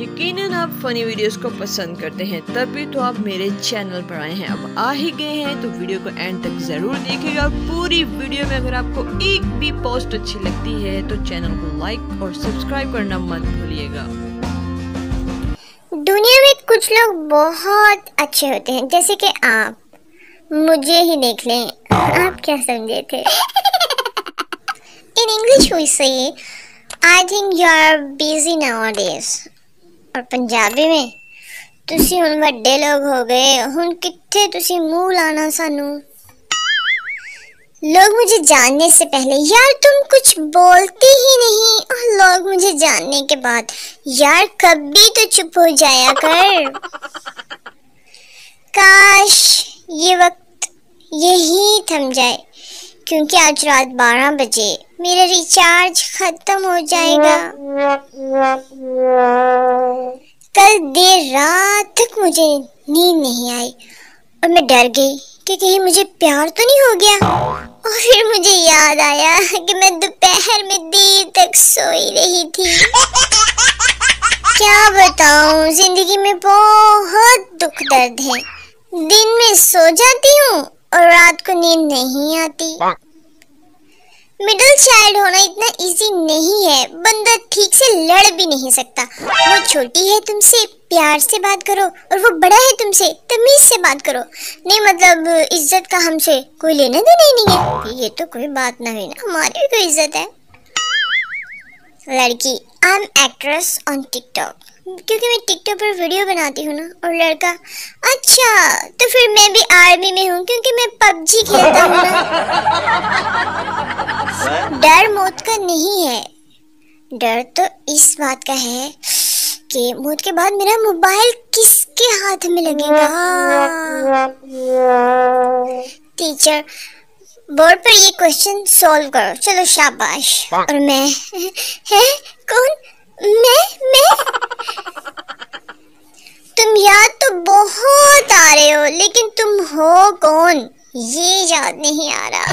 यकीनन आप funny videos को पसंद करते हैं, तभी तो आप मेरे चैनल पर आए हैं। अब आ ही गए हैं तो वीडियो को एंड तक जरूर देखिएगा। पूरी वीडियो में अगर आपको एक भी पोस्ट अच्छी लगती है तो चैनल को लाइक और सब्सक्राइब करना मत भूलिएगा। दुनिया में कुछ लोग बहुत अच्छे होते हैं, जैसे कि आप। मुझे ही देख लें, आप क्या समझे थे? In English we say, I think you are busy nowadays। और पंजाबी में, तुसी हुण वड्डे लोग हो गए, हुण कित्थे तुसी मुंह लाना सानू। लोग मुझे जानने से पहले यार तुम कुछ बोलते ही नहीं, और लोग मुझे जानने के बाद यार कभी तो चुप हो जाया कर। काश ये वक्त यही थम जाए, क्योंकि आज रात 12 बजे मेरा रिचार्ज खत्म हो जाएगा। कल देर रात तक मुझे नींद नहीं आई और मैं डर गई कि कहीं मुझे प्यार तो नहीं हो गया। और फिर मुझे याद आया कि मैं दोपहर में देर तक सोई रही थी। क्या बताऊं, जिंदगी में बहुत दुख दर्द है। दिन में सो जाती हूँ और रात को नींद नहीं आती। मिडिल चाइल्ड होना इतना इजी नहीं है, बंदा ठीक से लड़ भी नहीं सकता। वो छोटी है तुमसे प्यार से बात करो, और वो बड़ा है तुमसे तमीज से बात करो। नहीं मतलब इज्जत का हमसे कोई लेना देना ही नहीं है। ये तो कोई बात ना हुई ना, हमारी भी कोई इज्जत है। लड़की, I am actress on TikTok, क्योंकि मैं टिकटॉक पर वीडियो बनाती हूँ ना। और लड़का, अच्छा तो फिर मैं भी आर्मी में हूँ, क्योंकि मैं पबजी खेलता हूँ ना। डर मौत का नहीं है, डर तो इस बात का है कि मौत के बाद मेरा मोबाइल किसके हाथ में लगेगा। टीचर, बोर्ड पर ये क्वेश्चन सॉल्व करो। चलो शाबाश। और मैं है कौन? मैं तुम याद तो बहुत आ रहे हो, लेकिन तुम हो कौन ये याद नहीं आ रहा।